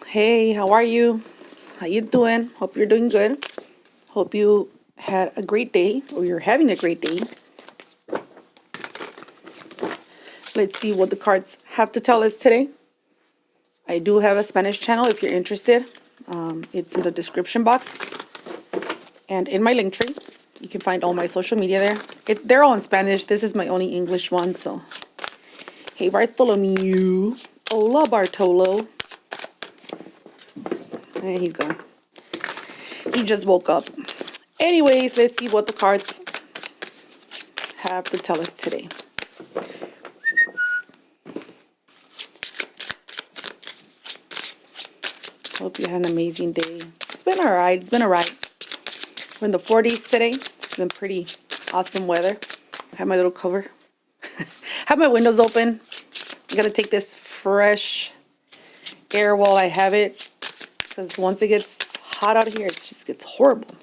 Hey, how are you? How you doing? Hope you're doing good. Hope you had a great day or you're having a great day. Let's see what the cards have to tell us today. I do have a Spanish channel if you're interested. It's in the description box and in my link tree. You can find all my social media there. They're all in Spanish. This is my only English one. So, hey, Bartholomew. Hola, Bartolo. And he's gone. He just woke up. Anyways, let's see what the cards have to tell us today. Hope you had an amazing day. It's been all right. It's been all right. We're in the 40s today. It's been pretty awesome weather. I have my little cover. Have my windows open. I gotta take this fresh air while I have it, because once it gets hot out here, it just gets horrible.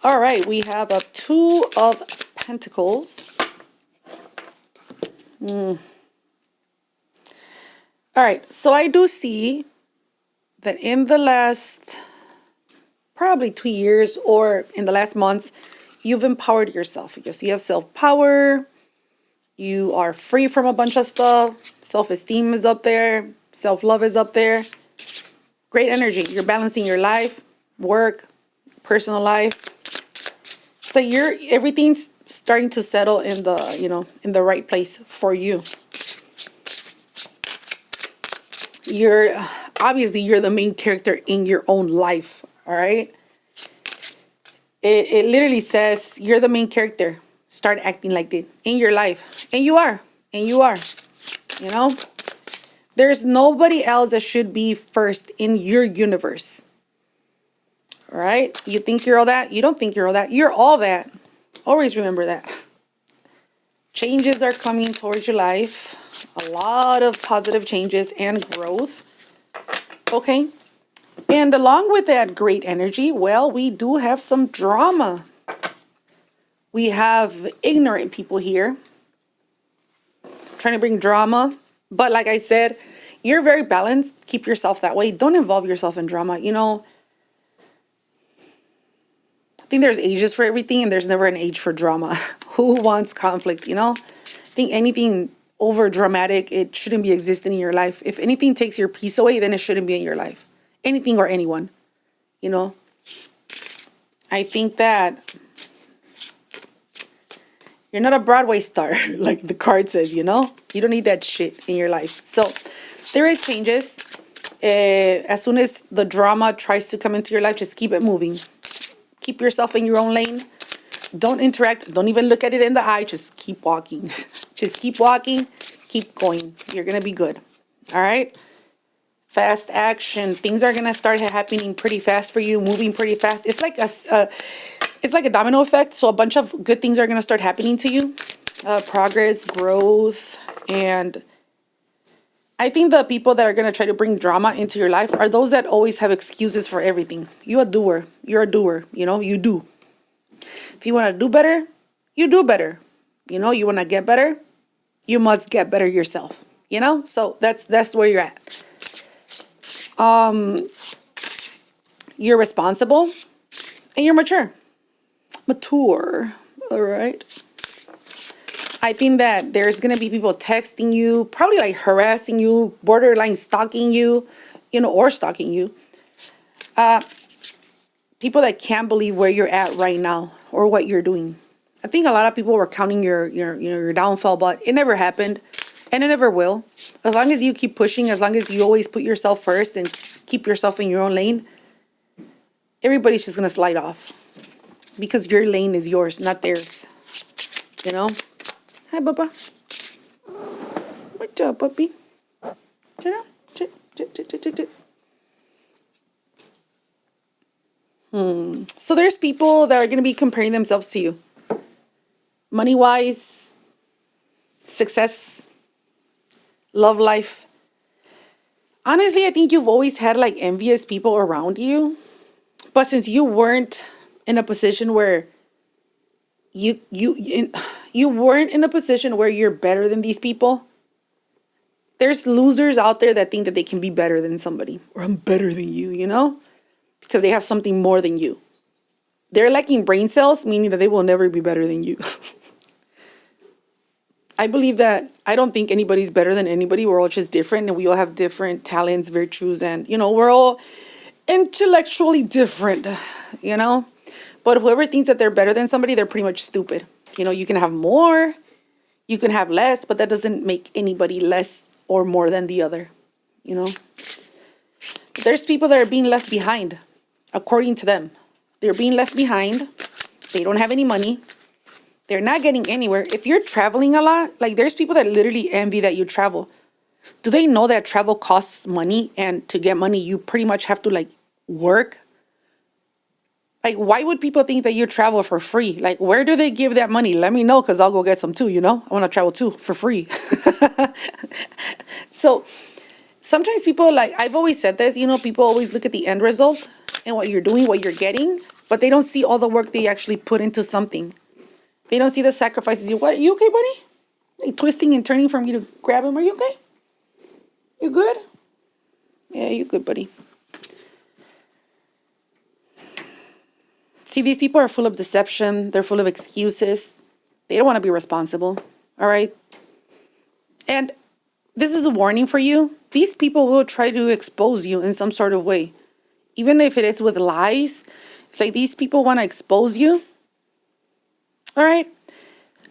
All right, we have a Two of Pentacles. All right, so I do see that in the last probably 2 years or in the last months, you've empowered yourself. Because you have self-power, you are free from a bunch of stuff, self-esteem is up there, self-love is up there. Great energy. You're balancing your life, work, personal life. So everything's starting to settle in the right place for you. You're the main character in your own life, all right? It literally says you're the main character. Start acting like it in your life. And you are. You know? There's nobody else that should be first in your universe. All right? You think you're all that? You don't think you're all that. You're all that. Always remember that. Changes are coming towards your life. A lot of positive changes and growth. Okay? And along with that great energy, well, we do have some drama. We have ignorant people here trying to bring drama. But like I said, you're very balanced. Keep yourself that way. Don't involve yourself in drama. I think there's ages for everything and there's never an age for drama. Who wants conflict, I think anything over dramatic, it shouldn't be existing in your life. If anything takes your peace away, then it shouldn't be in your life. Anything or anyone, I think that you're not a Broadway star, like the card says, You don't need that shit in your life. So there is changes. As soon as the drama tries to come into your life, just keep it moving. Keep yourself in your own lane. Don't interact. Don't even look at it in the eye. Just keep walking. Just keep walking. Keep going. You're going to be good. All right? Fast action. Things are going to start happening pretty fast for you, moving pretty fast. It's like a domino effect. So a bunch of good things are going to start happening to you. Progress, growth, and I think the people that are going to try to bring drama into your life are those that always have excuses for everything. You're a doer. You do. If you want to do better, you do better. You want to get better, you must get better yourself. So that's where you're at. You're responsible and you're mature. All right. I think that there's going to be people texting you, probably like harassing you, borderline stalking you, or stalking you. People that can't believe where you're at right now or what you're doing. I think a lot of people were counting your downfall, but it never happened and it never will. As long as you keep pushing, as long as you always put yourself first and keep yourself in your own lane, everybody's just going to slide off because your lane is yours, not theirs. Hi, Baba. What's up, puppy? So there's people that are going to be comparing themselves to you. Money-wise, success, love life. Honestly, I think you've always had like envious people around you. But since you weren't in a position where you weren't in a position where you're better than these people, there's losers out there that think that they can be better than somebody, or I'm better than you, because they have something more than you. They're lacking brain cells, meaning that they will never be better than you. I believe that I don't think anybody's better than anybody. We're all just different, and we all have different talents, virtues, and, we're all intellectually different, you know? But whoever thinks that they're better than somebody, they're pretty much stupid. You can have more, you can have less, but that doesn't make anybody less or more than the other, you know? There's people that are being left behind, according to them. They're being left behind. They don't have any money. They're not getting anywhere. If you're traveling a lot, like there's people that literally envy that you travel. Do they know that travel costs money, and to get money, you pretty much have to like work? Like, why would people think that you travel for free? Like, where do they give that money? Let me know, because I'll go get some too, I want to travel too for free. So sometimes people, like, I've always said this, people always look at the end result and what you're doing, what you're getting, but they don't see all the work they actually put into something. They don't see the sacrifices. What? You okay, buddy? Like, twisting and turning for me to grab him. Are you okay? You good? Yeah, you good, buddy. See, these people are full of deception. They're full of excuses. They don't want to be responsible. All right? And this is a warning for you. These people will try to expose you in some sort of way. Even if it is with lies. It's like these people want to expose you. All right?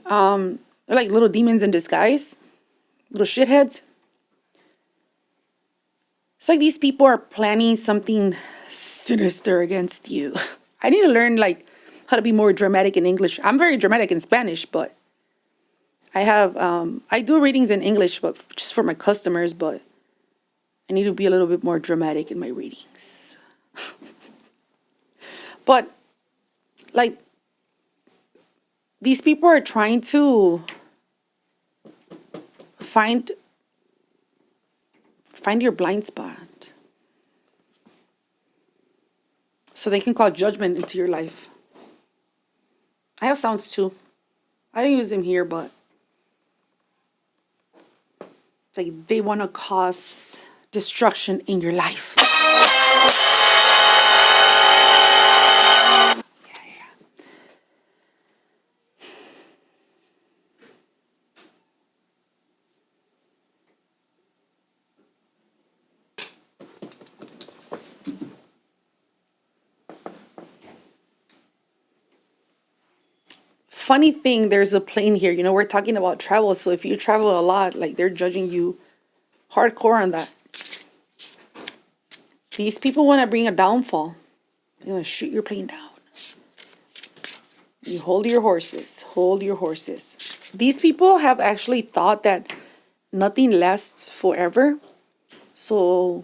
They're like little demons in disguise. Little shitheads. It's like these people are planning something sinister against you. I need to learn like how to be more dramatic in English. I'm very dramatic in Spanish, but I do readings in English, but just for my customers, but I need to be a little bit more dramatic in my readings. But like these people are trying to find your blind spot, so they can call judgment into your life. I have sounds too. I don't use them here, but it's like they want to cause destruction in your life. Funny thing, there's a plane here. We're talking about travel, so if you travel a lot, like they're judging you hardcore on that. These people want to bring a downfall. They want to shoot your plane down. You hold your horses. Hold your horses. These people have actually thought that nothing lasts forever. So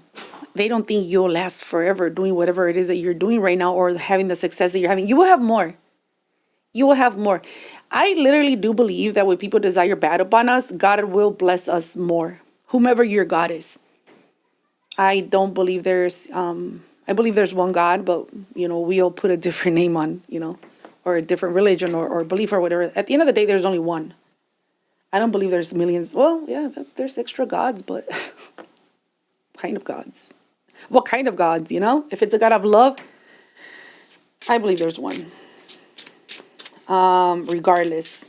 they don't think you'll last forever doing whatever it is that you're doing right now, or having the success that you're having. You will have more. You will have more. I literally do believe that when people desire bad upon us, God will bless us more. Whomever your God is. I don't believe I believe there's one God, but, we all put a different name on, or a different religion or belief or whatever. At the end of the day, there's only one. I don't believe there's millions. Well, yeah, there's extra gods, but kind of gods. What kind of gods, If it's a God of love, I believe there's one. Regardless.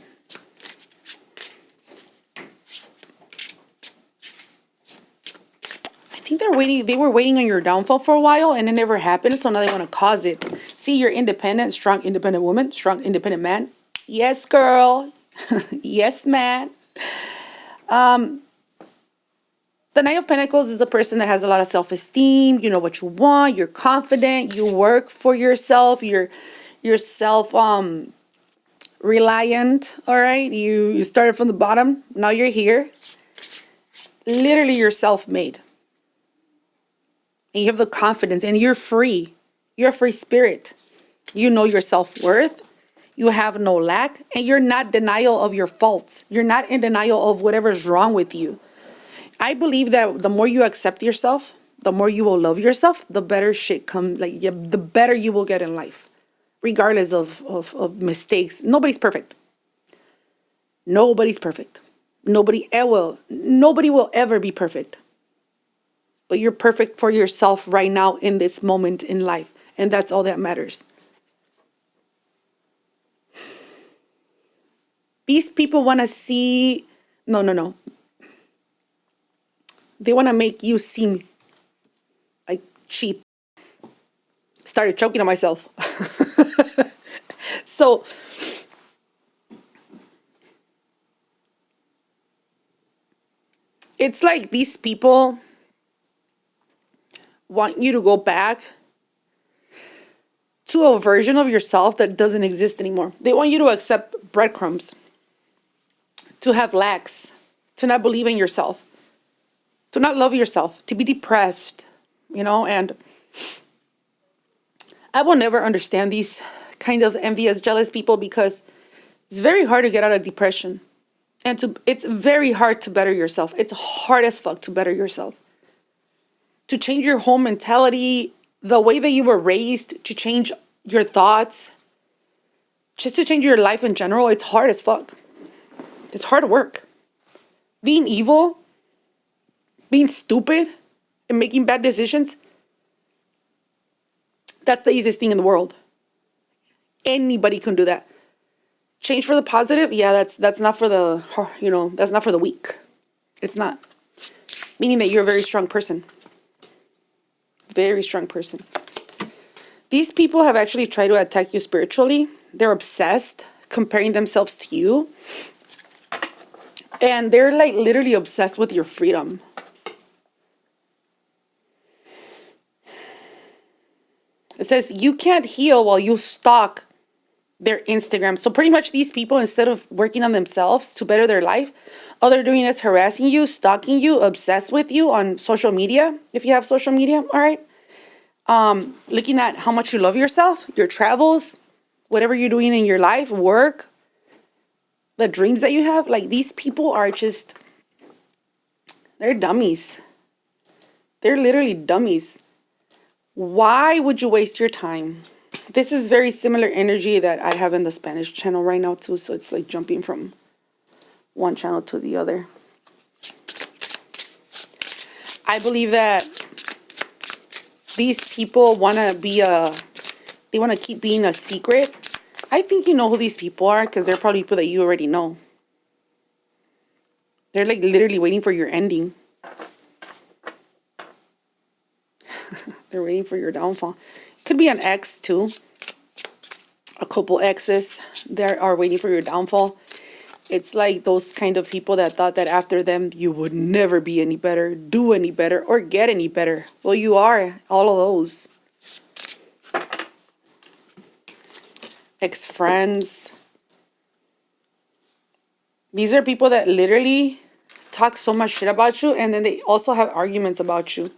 I think they were waiting on your downfall for a while, and it never happened, so now they want to cause it. See, you're independent, strong, independent woman, strong, independent man. Yes, girl. Yes, man. The Knight of Pentacles is a person that has a lot of self-esteem. You know what you want. You're confident. You work for yourself. You're self reliant. All right. You started from the bottom. Now you're here. Literally, you're self-made. And you have the confidence, and you're free. You're a free spirit. You know your self-worth. You have no lack, and you're not denial of your faults. You're not in denial of whatever's wrong with you. I believe that the more you accept yourself, the more you will love yourself, the better shit comes, the better you will get in life, regardless of mistakes. Nobody's perfect. Nobody's perfect. Nobody will ever be perfect. But you're perfect for yourself right now in this moment in life. And that's all that matters. These people want to see, no, no, no. They want to make you seem like cheap. Started choking on myself. So, it's like these people want you to go back to a version of yourself that doesn't exist anymore. They want you to accept breadcrumbs, to have lacks, to not believe in yourself, to not love yourself, to be depressed, and I will never understand these kind of envious, jealous people because it's very hard to get out of depression. And it's very hard to better yourself. It's hard as fuck to better yourself. To change your whole mentality, the way that you were raised, to change your thoughts, just to change your life in general, it's hard as fuck. It's hard work. Being evil, being stupid, and making bad decisions, that's the easiest thing in the world. Anybody can do that. Change for the positive, yeah, that's not for the, that's not for the weak. It's not. Meaning that you're a very strong person. Very strong person. These people have actually tried to attack you spiritually. They're obsessed, comparing themselves to you. And they're like literally obsessed with your freedom. It says you can't heal while you stalk their Instagram. So pretty much these people, instead of working on themselves to better their life, all they're doing is harassing you, stalking you, obsessed with you on social media. If you have social media, all right. Looking at how much you love yourself, your travels, whatever you're doing in your life, work, the dreams that you have. Like these people are just, they're dummies. They're literally dummies. Why would you waste your time? This is very similar energy that I have in the Spanish channel right now too. So it's like jumping from one channel to the other. I believe that these people want to they want to keep being a secret. I think you know who these people are because they're probably people that you already know. They're like literally waiting for your ending. They're waiting for your downfall. Could be an ex too. A couple exes that are waiting for your downfall. It's like those kind of people that thought that after them you would never be any better, do any better, or get any better. Well, you are all of those. Ex-friends. These are people that literally talk so much shit about you, and then they also have arguments about you.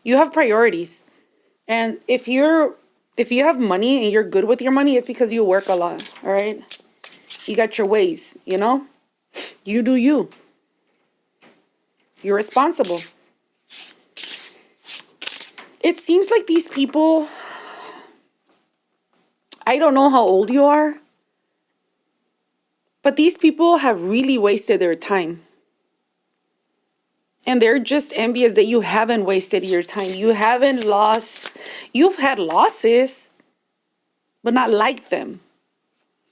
You have priorities. And if you have money and you're good with your money, it's because you work a lot, all right? You got your ways, You do you. You're responsible. It seems like these people, I don't know how old you are, but these people have really wasted their time. And they're just envious that you haven't wasted your time. You haven't lost. You've had losses, but not like them.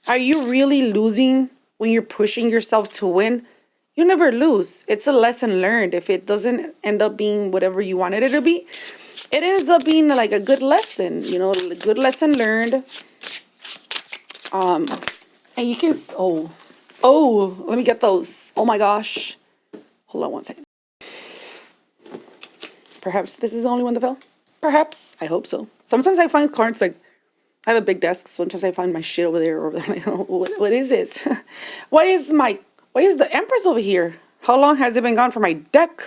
Are you really losing when you're pushing yourself to win? You never lose. It's a lesson learned. If it doesn't end up being whatever you wanted it to be, it ends up being like a good lesson, a good lesson learned. And you can, let me get those. Oh my gosh. Hold on one second. Perhaps this is the only one that fell. Perhaps. I hope so. Sometimes I find cards like, I have a big desk. Sometimes I find my shit over there. Like, what is this? Why is the Empress over here? How long has it been gone for my deck?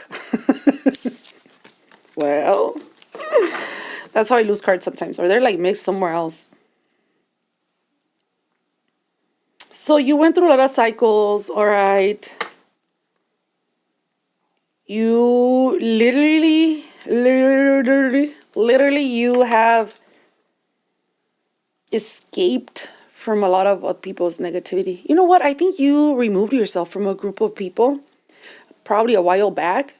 Well, that's how I lose cards sometimes. Or they're like mixed somewhere else. So you went through a lot of cycles, all right. You literally, you have escaped from a lot of people's negativity. You know what? I think you removed yourself from a group of people probably a while back.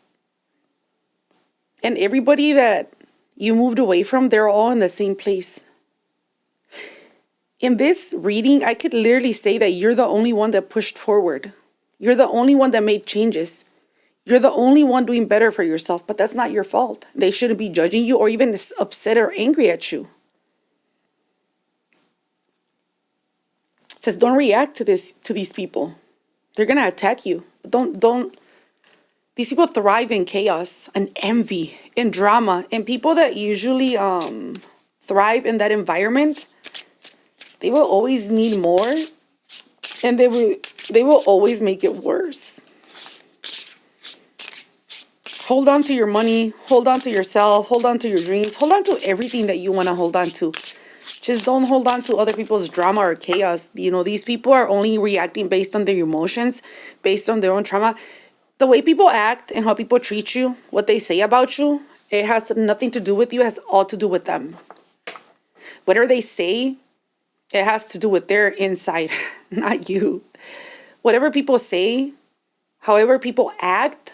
And everybody that you moved away from, they're all in the same place. In this reading, I could literally say that you're the only one that pushed forward. You're the only one that made changes. You're the only one doing better for yourself, but that's not your fault. They shouldn't be judging you or even upset or angry at you. It says don't react to these people. They're gonna attack you. Don't these people thrive in chaos and envy and drama. And people that usually thrive in that environment, they will always need more, and they will always make it worse. Hold on to your money, hold on to yourself, hold on to your dreams, hold on to everything that you want to hold on to. Just don't hold on to other people's drama or chaos. You know, these people are only reacting based on their emotions, based on their own trauma. The way people act and how people treat you, what they say about you, it has nothing to do with you, it has all to do with them. Whatever they say, it has to do with their inside, not you. Whatever people say, however people act,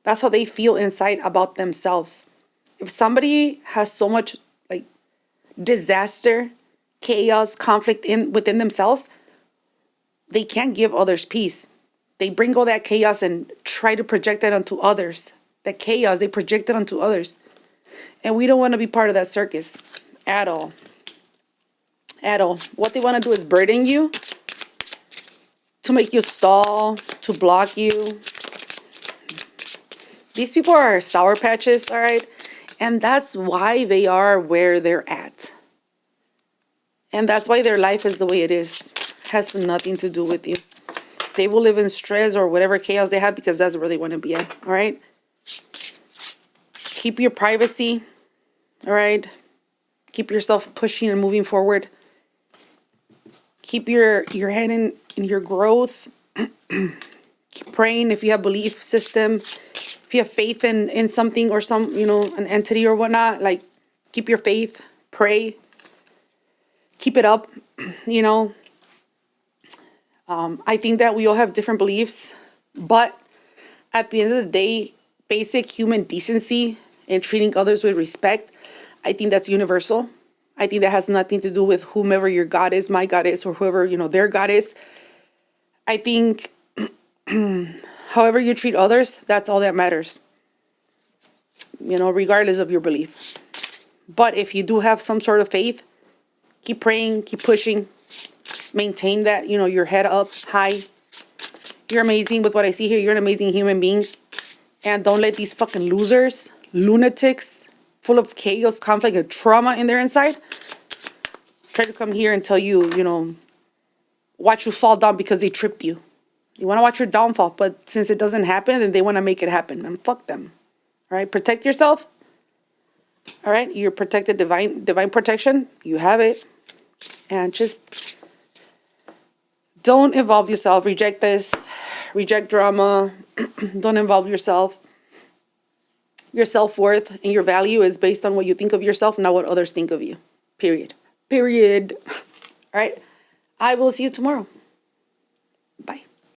that's how they feel inside about themselves. If somebody has so much like disaster, chaos, conflict within themselves, they can't give others peace. They bring all that chaos and try to project that onto others. That chaos, they project it onto others. And we don't want to be part of that circus at all. At all. What they want to do is burden you, to make you stall, to block you. These people are sour patches, all right? And that's why they are where they're at. And that's why their life is the way it is. It has nothing to do with you. They will live in stress or whatever chaos they have because that's where they want to be at, all right? Keep your privacy, all right? Keep yourself pushing and moving forward. Keep your head in your growth. Keep praying if you have belief system. If you have faith in something or some, an entity or whatnot, like keep your faith, pray, keep it up, I think that we all have different beliefs, but at the end of the day, basic human decency and treating others with respect, I think that's universal. I think that has nothing to do with whomever your God is, my God is, or whoever, their God is. I think however you treat others, that's all that matters, regardless of your belief. But if you do have some sort of faith, keep praying, keep pushing, maintain that, your head up high. You're amazing with what I see here. You're an amazing human being. And don't let these fucking losers, lunatics, full of chaos, conflict, and trauma in their inside, try to come here and tell you, watch you fall down because they tripped you. You want to watch your downfall, but since it doesn't happen, then they want to make it happen. And fuck them. All right? Protect yourself. All right? You're protected, divine protection. You have it. And just don't involve yourself. Reject this. Reject drama. Don't involve yourself. Your self-worth and your value is based on what you think of yourself, not what others think of you. Period. All right? I will see you tomorrow. Bye.